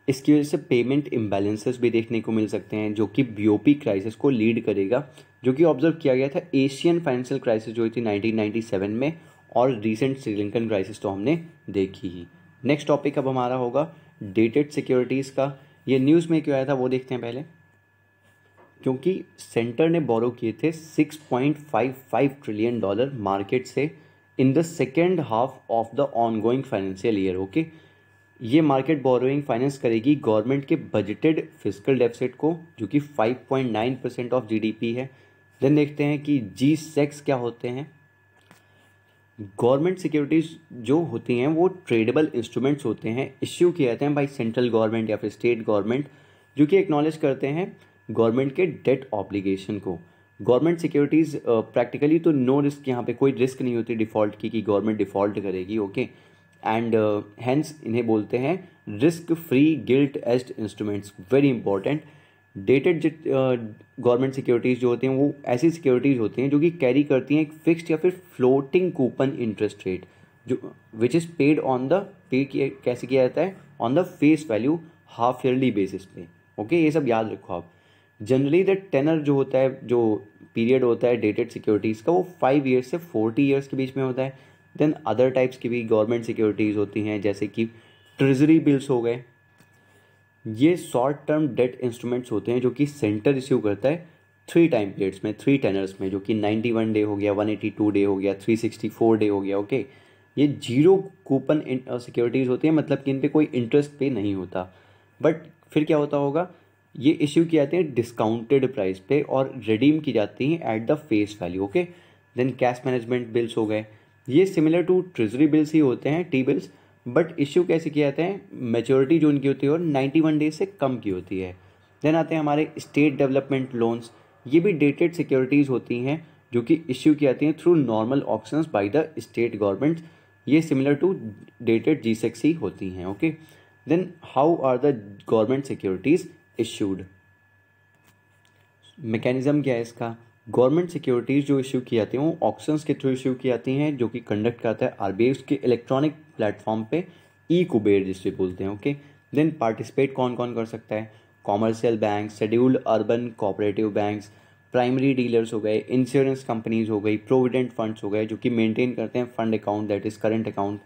इसकी वजह से पेमेंट इम्बैलेंसेस भी देखने को मिल सकते हैं जो कि बीओपी क्राइसिस को लीड करेगा, जो कि ऑब्जर्व किया गया था एशियन फाइनेंशियल क्राइसिस जो हुई थी 1997 में, और रीसेंट श्रीलंकन क्राइसिस तो हमने देखी ही। नेक्स्ट टॉपिक अब हमारा होगा डेटेड सिक्योरिटीज़ का। ये न्यूज़ में क्यों आया था वो देखते हैं पहले। क्योंकि सेंटर ने बोरो किए थे $6.55 ट्रिलियन मार्केट से in the second half of the ongoing financial year, okay. ये मार्केट बोरोइंग फाइनेंस करेगी गवर्नमेंट के बजटेड फिजिकल डेफिसिट को जो कि 5.9% ऑफ जीडीपी है। देन देखते हैं कि G-SECs क्या होते हैं। गवर्नमेंट सिक्योरिटीज़ जो होती हैं वो ट्रेडेबल इंस्ट्रूमेंट्स होते हैं, इश्यू किए जाते हैं बाई सेंट्रल गवर्नमेंट या फिर स्टेट गवर्नमेंट, जो कि एक्नॉलेज करते हैं गवर्नमेंट के डेट ऑब्लिगेशन को। गवर्नमेंट सिक्योरिटीज़ प्रैक्टिकली तो नो रिस्क, यहाँ पे कोई रिस्क नहीं होती डिफ़ॉल्ट की कि गवर्नमेंट डिफ़ॉल्ट करेगी, ओके। एंड हेंस इन्हें बोलते हैं risk free guilt aged instruments, very important. Dated government securities जो होती हैं वो ऐसी सिक्योरिटीज़ होती हैं जो कि कैरी करती हैं एक फिक्स्ड या फिर फ्लोटिंग कूपन इंटरेस्ट रेट, जो which is paid on the कैसे किया जाता है, on the face value half yearly basis पे, ओके। ये सब याद रखो आप। जनरली द टेनर जो होता है, जो पीरियड होता है डेटेड सिक्योरिटीज़ का, वो 5 ईयर्स से 40 ईयर्स के बीच में होता है। देन अदर टाइप्स की भी गवर्नमेंट सिक्योरिटीज़ होती हैं जैसे कि ट्रेजरी बिल्स हो गए। ये शॉर्ट टर्म डेट इंस्ट्रूमेंट्स होते हैं जो कि सेंटर इश्यू करता है 3 टाइम पीरियड्स में, 3 टेनर्स में, जो कि 91 डे हो गया, 182 डे हो गया, 364 डे हो गया, ओके। ये जीरो कूपन सिक्योरिटीज़ होती हैं, मतलब कि इन पे कोई इंटरेस्ट पे नहीं होता। बट फिर क्या होता होगा, ये इश्यू किए जाते हैं डिस्काउंटेड प्राइस पे और रिडीम की जाती हैं at the face value, okay. Then cash management bills हो गए, ये सिमिलर टू ट्रेजरी बिल्स ही होते हैं, टी बिल्स, बट इश्यू कैसे किए जाते हैं, मेच्योरिटी जो उनकी होती है और 91 डेज से कम की होती है। देन आते हैं हमारे स्टेट डेवलपमेंट लोन्स, ये भी डेटेड सिक्योरिटीज़ होती हैं जो कि इश्यू की जाती हैं through normal auctions by the state government, ये सिमिलर टू डेटेड G-SECs ही होती हैं, okay. Then how are the government securities issued, mechanism क्या है इसका। गवर्नमेंट सिक्योरिटीज़ जो इशू की जाती हैं वो ऑक्शंस के थ्रू इशू की जाती हैं जो कि कंडक्ट करता है आरबीआई उसके इलेक्ट्रॉनिक प्लेटफॉर्म पे, ई कुबेर जिससे बोलते हैं, ओके। देन पार्टिसिपेट कौन कौन कर सकता है, commercial bank, scheduled urban cooperative banks, primary dealers हो गए, इंश्योरेंस कंपनीज हो गई, प्रोविडेंट फंड्स हो गए जो कि मेंटेन करते हैं fund account that is current account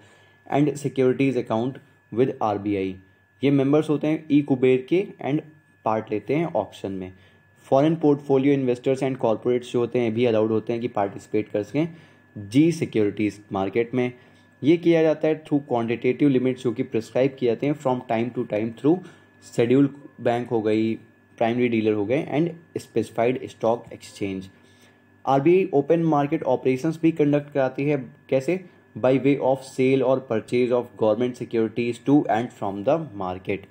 and securities account with RBI. ये मेंबर्स होते हैं ई कुबेर के एंड पार्ट लेते हैं ऑक्शन में। Foreign portfolio investors and corporates जो होते हैं भी अलाउड होते हैं कि पार्टिसिपेट कर सकें जी सिक्योरिटीज़ मार्केट में। ये किया जाता है थ्रू क्वांटिटेटिव लिमिट्स जो कि प्रिस्क्राइब किए जाते हैं from time to time through scheduled bank हो गई, प्राइमरी डीलर हो गए and specified stock exchange. RBI open market operations भी कंडक्ट कराती है, कैसे, बाय वे ऑफ सेल और purchase of government securities to and from the market.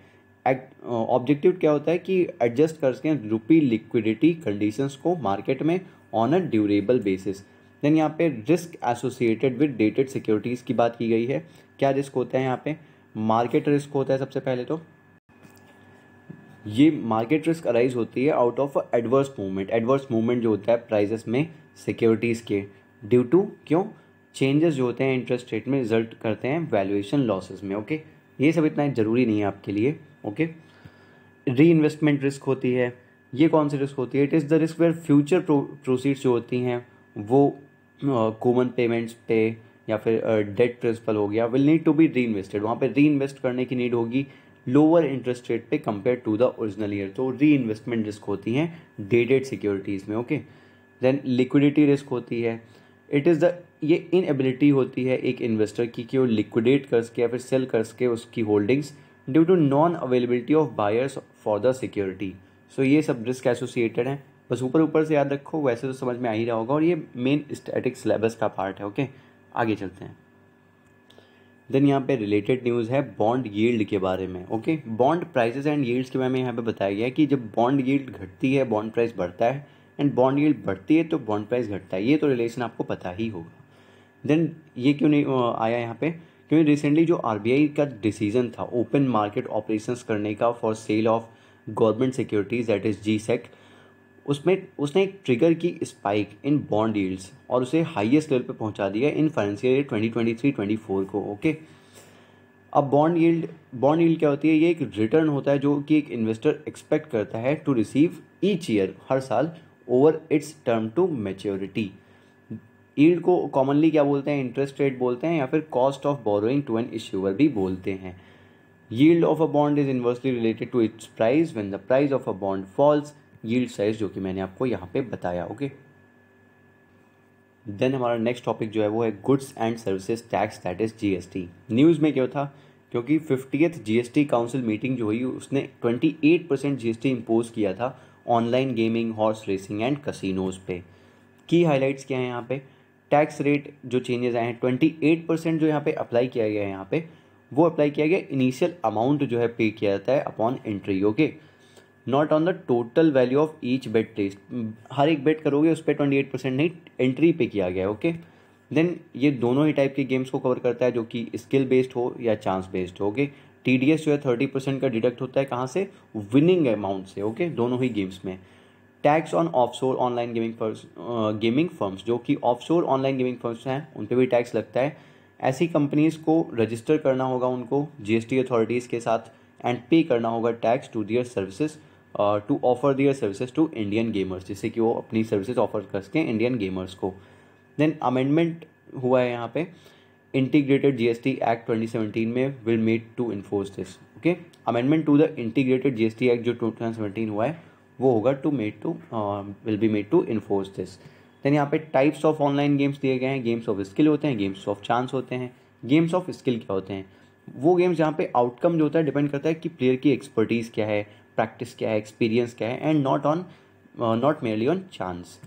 Objective क्या होता है कि एडजस्ट कर सकें रुपी लिक्विडिटी कंडीशंस को मार्केट में on a durable basis. Then यहाँ पे risk associated with dated securities की बात की गई है। क्या रिस्क होता है यहाँ पे, मार्केट रिस्क होता है सबसे पहले तो। ये मार्केट रिस्क अराइज होती है out of adverse movement, adverse movement जो होता है प्राइजेस में सिक्योरिटीज़ के, ड्यू टू क्यों, चेंजेस जो होते हैं इंटरेस्ट रेट में रिजल्ट करते हैं वैल्यूएशन लॉसेस में, ओके। ये सब इतना ज़रूरी नहीं है आपके लिए, ओके। री इन्वेस्टमेंट रिस्क होती है, ये कौन सी रिस्क होती है, it is the risk where future proceeds जो होती हैं वो कॉमन पेमेंट्स पे या फिर डेट प्रिंसिपल हो गया will need to be reinvested, वहाँ पे री इन्वेस्ट करने की नीड होगी लोअर इंटरेस्ट रेट पे compare to the original year, तो री इन्वेस्टमेंट रिस्क होती हैं डेटेड सिक्योरिटीज़ में, ओके। देन लिक्विडिटी रिस्क होती है, इट इज़ द, ये इनएबिलिटी होती है एक इन्वेस्टर की कि वो लिक्विडेट कर सके या फिर सेल कर सके उसकी holdings due to non availability of buyers for the security. So ये सब रिस्क एसोसिएटेड हैं, बस ऊपर ऊपर से याद रखो, वैसे तो समझ में आ ही रहा होगा और ये मेन स्टैटिक सिलेबस का पार्ट है, ओके। आगे चलते हैं। देन यहाँ पे रिलेटेड न्यूज़ है बॉन्ड यील्ड के बारे में। Okay, bond prices and yields के बारे में यहाँ पे बताया गया है कि जब बॉन्ड यील्ड घटती है बॉन्ड प्राइस बढ़ता है, एंड बॉन्ड यील्ड बढ़ती है तो बॉन्ड प्राइस घटता है। ये तो रिलेशन आपको पता ही होगा। देन ये क्यों नहीं आया यहाँ पे, क्योंकि रिसेंटली जो आरबीआई का डिसीजन था ओपन मार्केट ऑपरेशंस करने का for sale of government securities that is GSEC, उसमें उसने एक ट्रिगर की स्पाइक इन बॉन्ड यील्ड्स और उसे हाईएस्ट लेवल पे पहुंचा दिया इन फाइनेंशियल ईयर 2023-24 को। ओके, अब बॉन्ड यील्ड क्या होती है? ये एक रिटर्न होता है जो कि एक इन्वेस्टर एक्सपेक्ट करता है टू रिसीव ईच ईयर, हर साल, over its term to maturity. Yield को कॉमनली क्या बोलते हैं? इंटरेस्ट रेट बोलते हैं या फिर cost of borrowing to an issuer भी बोलते हैं। Yield of a bond is inversely related to its price when the price of a bond falls, yield rises, जो कि मैंने आपको यहाँ पे बताया। ओके, देन हमारा नेक्स्ट टॉपिक जो है वो है goods and services tax that is GST। News में क्या था, क्योंकि 50th GST काउंसिल मीटिंग जो हुई उसने 28% GST इम्पोज किया था online gaming, horse racing and casinos पे। की हाईलाइट्स क्या है यहाँ पे? टैक्स रेट जो चेंजेस आए हैं 28% जो यहाँ पे अप्लाई किया गया है, यहाँ पे वो अप्लाई किया गया इनिशियल अमाउंट जो है पे किया जाता है upon entry. Okay, not on the total value of each bet placed, हर एक बेट करोगे उस पर 28% नहीं, एंट्री पे किया गया है। ओके, देन ये दोनों ही टाइप के गेम्स को कवर करता है जो कि स्किल बेस्ड हो या चांस बेस्ड हो। ओके, TDS जो है 30% का डिडक्ट होता है कहाँ से? विनिंग अमाउंट से। ओके, दोनों ही गेम्स में। Tax on offshore online gaming firms, जो कि ऑफशोर ऑनलाइन गेमिंग फर्म्स हैं उन पर भी टैक्स लगता है। ऐसी कंपनीज़ को रजिस्टर करना होगा उनको GST अथॉरिटीज़ के साथ एंड पे करना होगा tax to their services to offer their services to Indian gamers, जिससे कि वो अपनी सर्विसेज ऑफर कर सकें इंडियन गेमर्स को। देन अमेंडमेंट हुआ है यहाँ पे इंटीग्रेटेड GST एक्ट 2017 में will made to enforce this. Okay, amendment to the integrated GST act जो 2017 हुआ है वो होगा will be made to enforce this. Then यहाँ पे टाइप्स ऑफ ऑनलाइन गेम्स दिए गए हैं। गेम्स ऑफ स्किल होते हैं, गेम्स ऑफ चांस होते हैं। गेम्स ऑफ स्किल क्या होते हैं? वो गेम्स जहाँ पे आउटकम जो होता है डिपेंड करता है कि प्लेयर की एक्सपर्टीज़ क्या है, प्रैक्टिस क्या है, एक्सपीरियंस क्या है, and not merely on chance.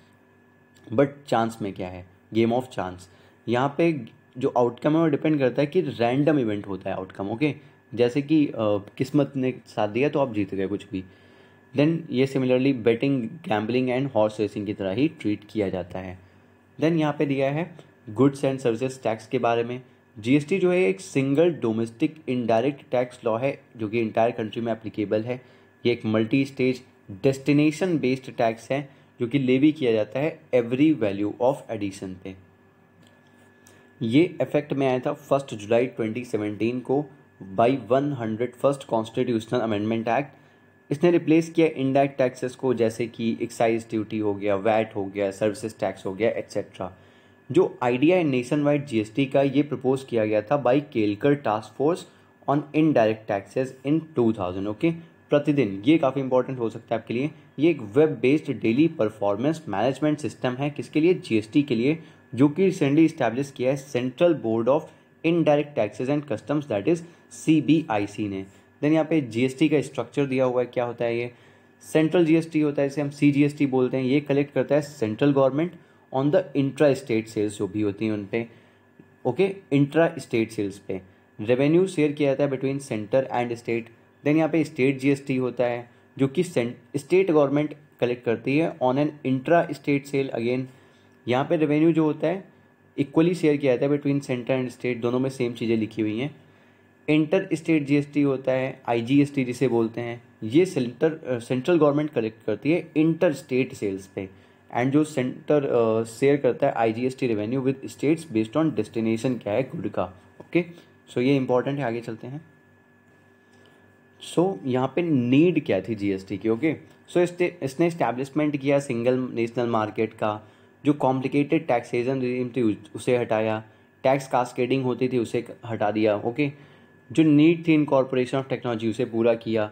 But chance में क्या है? Game of chance. यहाँ पे जो आउटकम है वो डिपेंड करता है कि रैंडम इवेंट होता है आउटकम। ओके, जैसे कि किस्मत ने साथ दिया तो आप जीत गए कुछ भी। देन ये similarly betting, gambling and horse racing की तरह ही ट्रीट किया जाता है। देन यहाँ पे दिया है गुड्स एंड सर्विसेज टैक्स के बारे में। GST जो है एक single domestic indirect tax law है जो कि इंटायर कंट्री में एप्लीकेबल है। ये एक multi stage destination based tax है जो कि लेवी किया जाता है एवरी वैल्यू ऑफ एडिशन पे। ये इफेक्ट में आया था 1 जुलाई 2017 को by 101st constitutional amendment act. इसने रिप्लेस किया इनडायरेक्ट टैक्सेस को, जैसे कि एक्साइज ड्यूटी हो गया, वैट हो गया, सर्विसेज टैक्स हो गया, एट्सेट्रा। जो आइडिया है नेशन वाइड GST का, ये प्रपोज किया गया था by Kelkar task force on indirect taxes in 2000। Okay, प्रतिदिन, ये काफ़ी इंपॉर्टेंट हो सकता है आपके लिए। ये एक web based daily performance management system है, किसके लिए? GST के लिए, जो कि रिसेंटली इस्टेब्लिश किया है central board of indirect taxes and customs that is CBIC ने। देन यहाँ पे GST का स्ट्रक्चर दिया हुआ है। क्या होता है ये? सेंट्रल GST होता है, इसे हम CGST बोलते हैं। ये कलेक्ट करता है central government on the intra state sales जो भी होती हैं उन पे। ओके, इंट्रा स्टेट सेल्स पे रेवेन्यू शेयर किया जाता है between centre and state. Then यहाँ पे स्टेट GST होता है जो कि स्टेट गवर्नमेंट कलेक्ट करती है on an intra state sale. Again यहाँ पे रेवेन्यू जो होता है इक्वली शेयर किया जाता है बिटवीन सेंटर एंड स्टेट, दोनों में सेम चीज़ें लिखी हुई हैं। इंटर स्टेट GST होता है, IGST जिसे बोलते हैं। ये सेंट्रल गवर्नमेंट कलेक्ट करती है इंटर स्टेट सेल्स पे, एंड जो सेंटर शेयर करता है IGST revenue with states based on destination क्या है गुड का। ओके, सो ये इंपॉर्टेंट है। आगे चलते हैं। सो यहाँ पे नीड क्या थी GST की? ओके, सो इसने इस्टेब्लिशमेंट किया सिंगल नेशनल मार्केट का। जो कॉम्प्लिकेटेड टैक्सेशन रेजिम थी उसे हटाया, टैक्स कास्केडिंग होती थी उसे हटा दिया। ओके, जो नीड थी इनकॉर्पोरेशन ऑफ टेक्नोलॉजी उसे पूरा किया।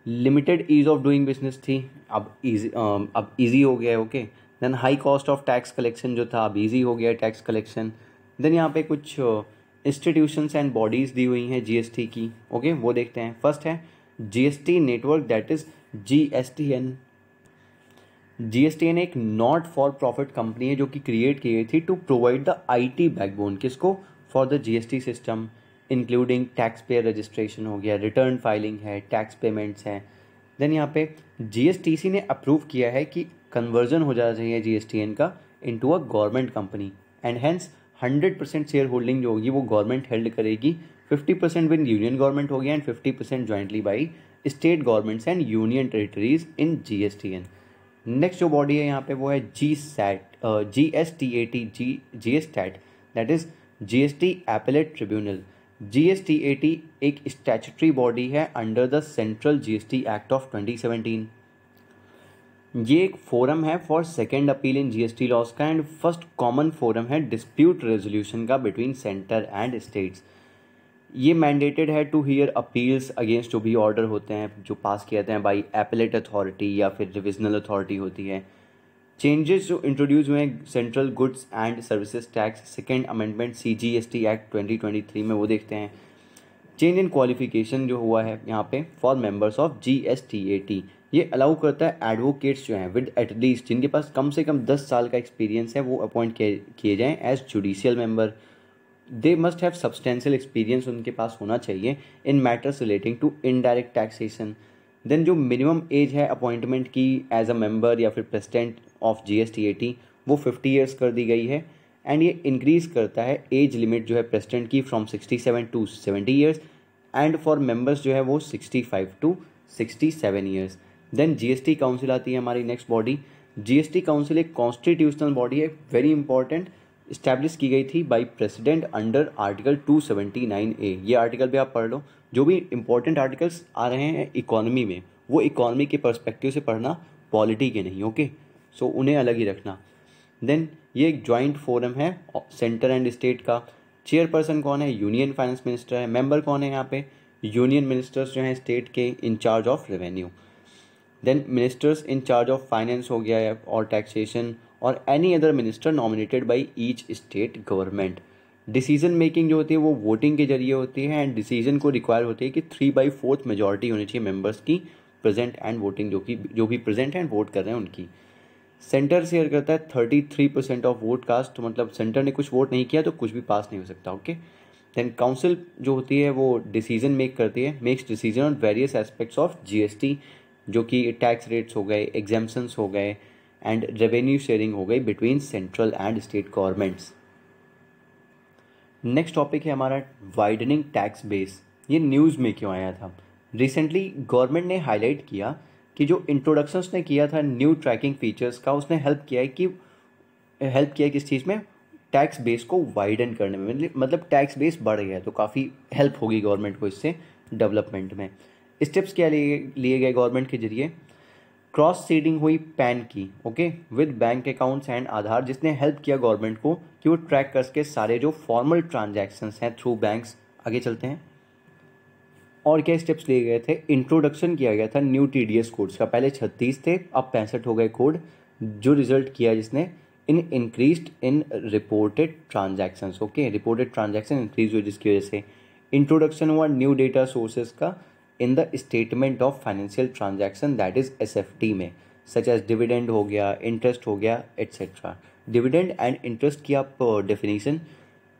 Limited ease of doing business थी, अब ईजी हो गया है। Okay, then high cost of tax collection जो था अब ईजी हो गया है टैक्स कलेक्शन। देन यहाँ पे कुछ इंस्टीट्यूशंस एंड बॉडीज़ दी हुई हैं GST की। ओके, वो देखते हैं। फर्स्ट है GST network that is GSTN। GSTN एक नॉट फॉर प्रॉफिट कंपनी है जो कि क्रिएट की गई थी to provide the IT backbone, किसको? For the GST system. Including tax payer registration हो गया, रिटर्न फाइलिंग है, टैक्स पेमेंट्स हैं। देन यहाँ पे जीएसटीसी ने अप्रूव किया है कि कन्वर्जन हो जाना चाहिए जीएसटीएन का into a government company, and hence 100% share holding जो होगी वो गवर्नमेंट हेल्ड करेगी, 50% विद यूनियन गवर्नमेंट हो गया and 50% jointly by state governments and union territories in GSTN. Next जो बॉडी है यहाँ पे वो है GSTAT, that is GST appellate tribunal. GSTAT एक स्टैट्यूटरी बॉडी है under the central GST act of 2017। ये एक फोरम है for second appeal in GST laws का एंड फर्स्ट कॉमन फोरम है डिस्प्यूट रेजोल्यूशन का बिटवीन सेंटर एंड स्टेट्स। ये मैंडेटेड है टू हियर अपील्स अगेंस्ट जो भी ऑर्डर होते हैं जो पास किए जाते हैं बाई एपेलेट अथॉरिटी या फिर रिविजनल अथॉरिटी होती है। चेंजेस जो इंट्रोड्यूस हुए हैं central goods and services tax second amendment CGST act 2023 में, वो देखते हैं। चेंज इन क्वालिफिकेशन जो हुआ है यहाँ पे फॉर मेंबर्स ऑफ GSTAT, ये अलाउ करता है एडवोकेट्स जो हैं विद एटलीस्ट जिनके पास कम से कम 10 साल का एक्सपीरियंस है वो अपॉइंट किए जाएँ as judicial member. They must have substantial experience उनके पास होना चाहिए in matters relating to indirect taxation. Then जो मिनिमम एज है अपॉइंटमेंट की एज अ मेंबर या फिर प्रेसिडेंट ऑफ GSTAT वो 50 ईयर्स कर दी गई है, एंड ये इंक्रीज़ करता है एज लिमिट जो है प्रेसिडेंट की from 67 to 70 years, and for members जो है वो 65 to 67 years. Then GST council आती है हमारी नेक्स्ट बॉडी। GST काउंसिल एक कॉन्स्टिट्यूशनल बॉडी है, वेरी इंपॉर्टेंट, इस्टेब्लिश की गई थी by president under article 279A। ये आर्टिकल भी आप पढ़ लो, जो भी इंपॉर्टेंट आर्टिकल्स आ रहे हैं इकोनॉमी में वो इकोनॉमी के पर्सपेक्टिव से पढ़ना, पॉलिटी के नहीं, ओके। सो उन्हें अलग ही रखना। देन ये एक जॉइंट फोरम है सेंटर एंड स्टेट का। चेयरपर्सन कौन है? यूनियन फाइनेंस मिनिस्टर है। मेंबर कौन है यहाँ पे? यूनियन मिनिस्टर्स जो हैं स्टेट के in charge of revenue. Then ministers in charge of finance हो गया है और टैक्सेशन, और any other minister nominated by each state government. Decision making जो होती है वो वोटिंग के जरिए होती है, एंड डिसीजन को रिक्वायर होती है कि 3/4 मेजॉरिटी होनी चाहिए मेंबर्स की प्रेजेंट एंड वोटिंग, जो भी प्रेजेंट एंड वोट कर रहे हैं उनकी। सेंटर शेयर करता है 33% ऑफ वोट कास्ट, मतलब सेंटर ने कुछ वोट नहीं किया तो कुछ भी पास नहीं हो सकता, ओके। देन काउंसिल जो होती है वो डिसीजन मेक करती है, makes decision on various aspects of GST, जो कि टैक्स रेट्स हो गए, एग्जाम्पशंस हो गए एंड रेवेन्यू शेयरिंग हो गई between central and state governments. Next topic है हमारा वाइडनिंग टैक्स बेस। ये न्यूज़ में क्यों आया था? रिसेंटली गवर्नमेंट ने हाईलाइट किया कि जो इंट्रोडक्शन उसने किया था न्यू ट्रैकिंग फीचर्स का, उसने हेल्प किया है किस चीज़ में? टैक्स बेस को वाइडन करने में, मतलब टैक्स बेस बढ़ गया तो काफ़ी हेल्प होगी गवर्नमेंट को इससे डेवलपमेंट में। स्टेप्स क्या लिए गए गवर्नमेंट के जरिए? क्रॉस सीडिंग हुई पैन की, okay, with bank accounts and Aadhaar, जिसने हेल्प किया गवर्नमेंट को कि वो ट्रैक कर सके सारे जो फॉर्मल ट्रांजैक्शंस हैं थ्रू बैंक्स। आगे चलते हैं। और क्या स्टेप्स लिए गए थे? इंट्रोडक्शन किया गया था न्यू TDS कोड्स का, पहले 36 थे अब 65 हो गए कोड, जो रिजल्ट किया जिसने in increased in reported transactions, okay, reported transaction increase हुई जिसकी वजह से। इंट्रोडक्शन हुआ न्यू डेटा सोर्सेज का in the statement of financial transaction, that is SFT में, सच एज डिविडेंड हो गया, इंटरेस्ट हो गया, एट्सेट्रा। डिविडेंड एंड इंटरेस्ट की आप डेफिनेशन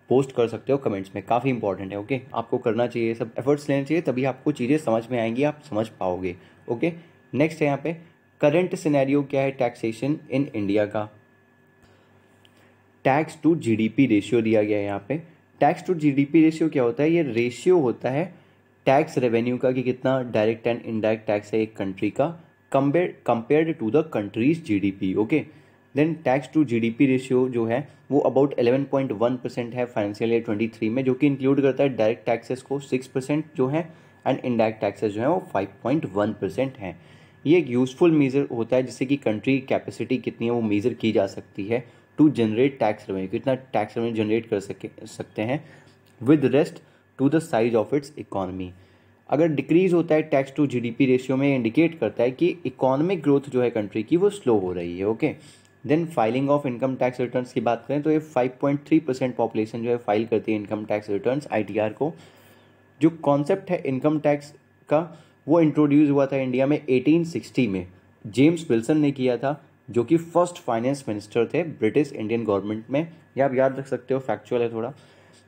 पोस्ट कर सकते हो कमेंट्स में, काफ़ी इंपॉर्टेंट है, ओके। आपको करना चाहिए, सब एफर्ट्स लेने चाहिए, तभी आपको चीज़ें समझ में आएंगी, आप समझ पाओगे, ओके। नेक्स्ट है यहाँ पे करंट सिनेरियो क्या है टैक्सेशन इन इंडिया का। टैक्स टू GDP रेशियो दिया गया है यहाँ पे। टैक्स टू GDP रेशियो क्या होता है? ये रेशियो होता है टैक्स रेवेन्यू का कि कितना डायरेक्ट एंड इनडायरेक्ट टैक्स है एक कंट्री का compared to the countries GDP, okay. Then tax to GDP ratio जो है वो अबाउट 11.1% है फाइनेंशियल ईयर 23 में, जो कि इंक्लूड करता है डायरेक्ट टैक्सेस को 6% जो है एंड इनडायरेक्ट टैक्सेस जो है वो 5.1% है। ये एक यूजफुल मेजर होता है जिससे कि कंट्री कैपेसिटी कितनी है वो मेजर की जा सकती है टू जनरेट टैक्स रेवेन्यू, कितना टैक्स रेवेन्यू जनरेट कर सकते हैं with rest to the size of its economy. अगर डिक्रीज होता है टैक्स टू GDP रेशियो में, इंडिकेट करता है कि इकोनॉमिक ग्रोथ जो है कंट्री की वो स्लो हो रही है, okay. Then filing of income tax returns की बात करें तो ये 5.3% पॉपुलेशन जो है फाइल करती है इनकम टैक्स रिटर्न्स ITR को। जो कॉन्सेप्ट है इनकम टैक्स का वो इंट्रोड्यूस हुआ था इंडिया में 1860 में, जेम्स विल्सन ने किया था, जो कि फर्स्ट फाइनेंस मिनिस्टर थे ब्रिटिश इंडियन गवर्नमेंट में। ये आप याद रख सकते हो, फैक्चुअल है थोड़ा।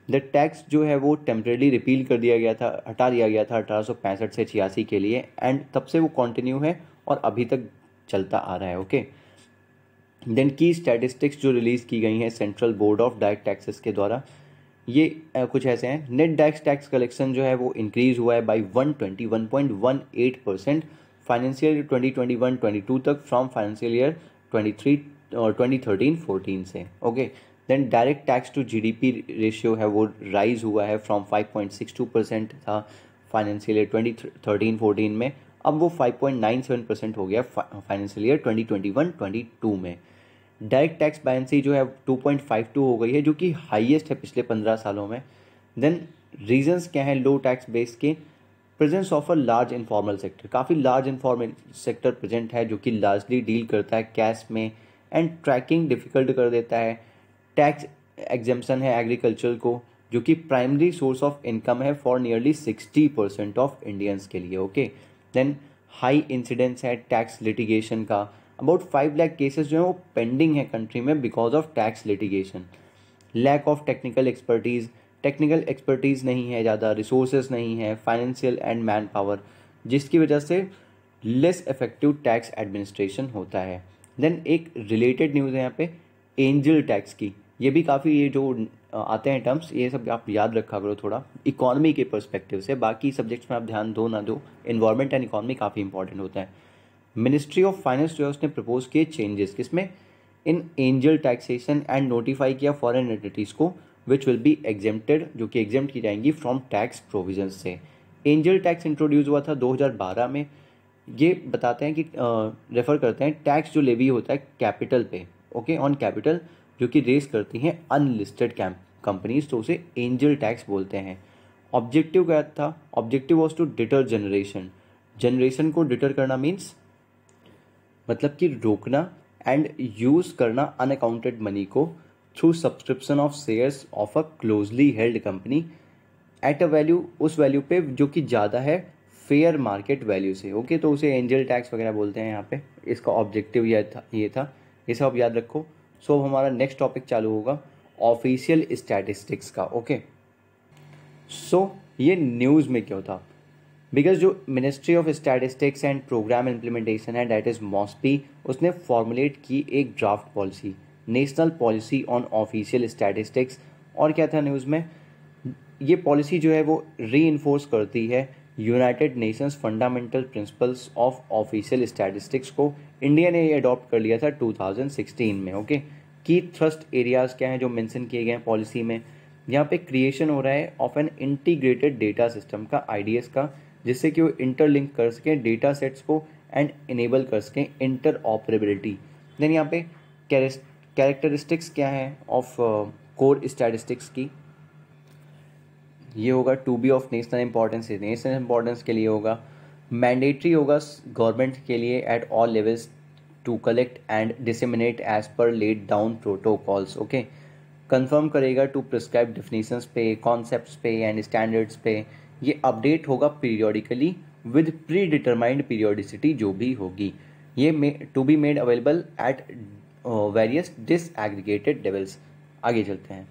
द टैक्स जो है वो टेम्परेली रिपील कर दिया गया था, हटा दिया गया था 1865 से 86 के लिए, एंड तब से वो कंटिन्यू है और अभी तक चलता आ रहा है। ओके, देन की स्टैटिस्टिक्स जो रिलीज़ की गई हैं central board of direct taxes के द्वारा, ये कुछ ऐसे हैं। नेट डायरेक्ट टैक्स कलेक्शन जो है वो इंक्रीज हुआ है बाई 121.18% फाइनेंशियल ईयर 2021-22 तक फ्रॉम फाइनेंशियल ईयर 2013-14 से। Okay, then direct tax to GDP ratio है वो राइज हुआ है फ्रॉम 5.62% था फाइनेंशियल ईयर 2013-14 में, अब वो 5.97% हो गया फाइनेंशियल ईयर 2021-22 में। डायरेक्ट टैक्स बैलेंसी जो है 2.52 हो गई है, जो कि हाईएस्ट है पिछले 15 सालों में। देन रीजंस क्या हैं लो टैक्स बेस के? Presence of a large informal sector, काफ़ी लार्ज इनफॉर्मल सेक्टर प्रेजेंट है जो कि लार्जली डील करता है कैश में, एंड ट्रैकिंग डिफिकल्ट कर देता है। टैक्स एग्जेम्पशन है एग्रीकल्चर को, जो कि प्राइमरी सोर्स ऑफ इनकम है फॉर नियरली 60% ऑफ इंडियंस के लिए। ओके, देन हाई इंसिडेंस है टैक्स लिटिगेशन का, अबाउट 5 लाख केसेस जो है वो पेंडिंग है कंट्री में because of tax litigation. Lack of technical expertise, technical expertise नहीं है ज़्यादा, रिसोर्सेज नहीं है, फाइनेंशियल एंड मैन पावर, जिसकी वजह से लेस इफेक्टिव टैक्स एडमिनिस्ट्रेशन होता है। देन एक रिलेटेड न्यूज़ है यहाँ पे एंजल टैक्स की, ये भी काफ़ी, ये जो आते हैं टर्म्स ये सब आप याद रखा करो थोड़ा इकोनॉमी के पर्सपेक्टिव से, बाकी सब्जेक्ट्स में आप ध्यान दो ना दो, इन्वायरमेंट एंड इकोनॉमी काफ़ी इंपॉर्टेंट होता है। मिनिस्ट्री ऑफ फाइनेंस जो है उसने प्रपोज किए चेंजेस किसमें, इन एंजल टैक्सेशन, एंड नोटिफाई किया फॉरेन एंटिटीज़ को विच विल बी एग्जेम्प्टेड, जो कि एग्जेम्प्ट की जाएंगी फ्रॉम टैक्स प्रोविजंस से। एंजल टैक्स इंट्रोड्यूस हुआ था 2012 में। ये बताते हैं कि रेफर करते हैं टैक्स जो लेवी होता है कैपिटल पे, ओके, ऑन कैपिटल, जो कि रेस करती हैं अनलिस्टेड कंपनीज, तो उसे एंजल टैक्स बोलते हैं। ऑब्जेक्टिव क्या था? Objective was to deter generation, generation को डिटर करना मीन्स मतलब कि रोकना, एंड यूज़ करना अनअकाउंटेड मनी को through subscription of shares of a closely held company at a value, उस वैल्यू पे जो कि ज़्यादा है फेयर मार्केट वैल्यू से। ओके, तो उसे एंजल टैक्स वगैरह बोलते हैं यहाँ पे। इसका ऑब्जेक्टिव ये था, ये सब याद रखो। सो हमारा नेक्स्ट टॉपिक चालू होगा ऑफिशियल स्टैटिस्टिक्स का। ओके, सो ये न्यूज़ में क्यों था? बिकॉज जो ministry of statistics and programme implementation है डैट इज़ मॉस्पी, उसने फॉर्मुलेट की एक draft policy, national policy on official statistics. और क्या था न्यूज़ में? ये पॉलिसी जो है वो री इन्फोर्स करती है United Nations fundamental principles of official statistics को। इंडिया ने ये अडॉप्ट कर लिया था 2016 में। ओके, की थ्रस्ट एरियाज क्या हैं जो मेंशन किए गए हैं पॉलिसी में? यहाँ पे क्रिएशन हो रहा है of an integrated data system का, आईडीएस का, जिससे कि वो इंटरलिंक कर सकें डेटा सेट्स को एंड इनेबल कर सकें इंटर ऑपरेबिलिटी। देन यहाँ पे कैरेक्टरिस्टिक्स क्या है ऑफ कोर स्टैटिस्टिक्स की? ये होगा to be of national importance, national importance के लिए होगा। मैंडेटरी होगा गवर्नमेंट के लिए at all levels to collect and disseminate as per laid down protocols. Okay, confirm करेगा टू प्रिस्क्राइब डेफिनेशंस पे, कॉन्सेप्ट्स पे एंड स्टैंडर्ड्स पे। ये अपडेट होगा periodically with pre determined periodicity जो भी होगी। ये to be made available at various disaggregated levels. आगे चलते हैं,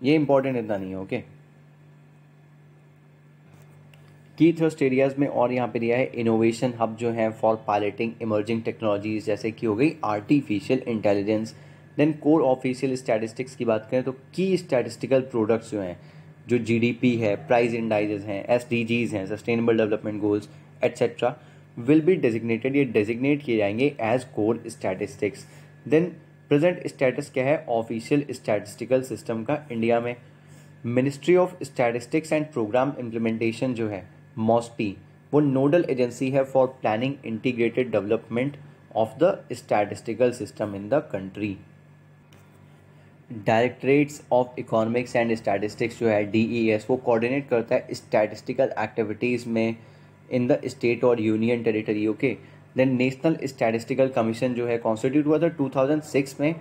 ये इंपॉर्टेंट इतना नहीं है। ओके, की थ्रस्ट एरियाज में और यहाँ पे दिया है इनोवेशन हब जो है फॉर पायलटिंग इमर्जिंग टेक्नोलॉजीज, जैसे कि हो गई artificial intelligence. Then core official statistics की बात करें तो की स्टैटिस्टिकल प्रोडक्ट्स जो हैं, जो जीडीपी है, प्राइस इंडाइजेस हैं, एसडीजीज हैं, sustainable development goals etcetera, will be designated, ये डेजिग्नेट किए जाएंगे as core statistics. Then present status क्या है ऑफिशियल स्टैटिस्टिकल सिस्टम का इंडिया में? Ministry of statistics and programme implementation जो है मॉस्पी, वो नोडल एजेंसी है for planning integrated development of the statistical system in the country. Directorates of economics and statistics जो है DES, वो कोऑर्डिनेट करता है स्टैटिस्टिकल एक्टिविटीज़ में इन द स्टेट और union territory. Okay, then national statistical commission जो है कॉन्स्टिट्यूट हुआ था 2006 में,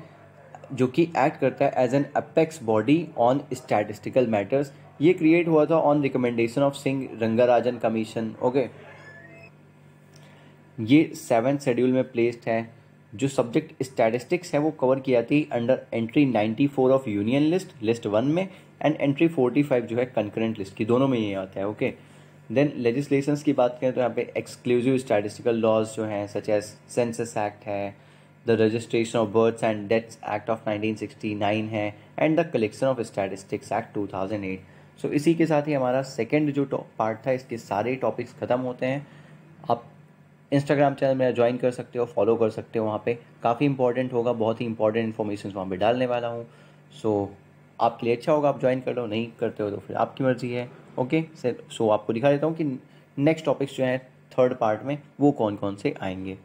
जो कि एक्ट करता है as an apex body on statistical matters. ये क्रिएट हुआ था on recommendation of Singh Rangarajan commission. Okay, ये 7th शेड्यूल में प्लेस्ड है। जो सब्जेक्ट स्टैटिस्टिक्स है वो कवर किया थी under entry 94 of union list 1 में, एंड एंट्री 45 जो है कंकरेंट लिस्ट की, दोनों में ये आता है। ओके, देन लेजिस्लेशंस की बात करें तो यहाँ पे एक्सक्लूसिव स्टैटिस्टिकल लॉज जो हैं सच एज सेंसस एक्ट है, the registration of births and deaths act of 1969 है, and the collection of statistics act 2008। So इसी के साथ ही हमारा सेकेंड जो पार्ट था इसके सारे टॉपिक्स ख़त्म होते हैं। आप इंस्टाग्राम चैनल मेरा ज्वाइन कर सकते हो, फॉलो कर सकते हो, वहाँ पे काफ़ी इंपॉर्टेंट होगा, बहुत ही इंपॉर्टेंट इन्फॉर्मेशन वहाँ पे डालने वाला हूँ। सो आपके लिए अच्छा होगा आप ज्वाइन कर लो, नहीं करते हो तो फिर आपकी मर्ज़ी है। ओके सो आपको दिखा देता हूँ कि नेक्स्ट टॉपिक्स जो हैं थर्ड पार्ट में वो कौन कौन से आएंगे।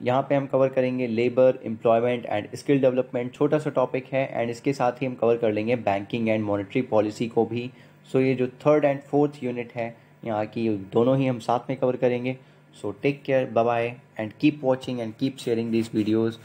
यहाँ पे हम कवर करेंगे labour, employment and skill development, छोटा सा टॉपिक है, एंड इसके साथ ही हम कवर कर लेंगे बैंकिंग एंड मॉनेटरी पॉलिसी को भी। ये जो थर्ड एंड फोर्थ यूनिट है यहाँ की, दोनों ही हम साथ में कवर करेंगे। Take care, bye bye, and keep watching and keep sharing these videos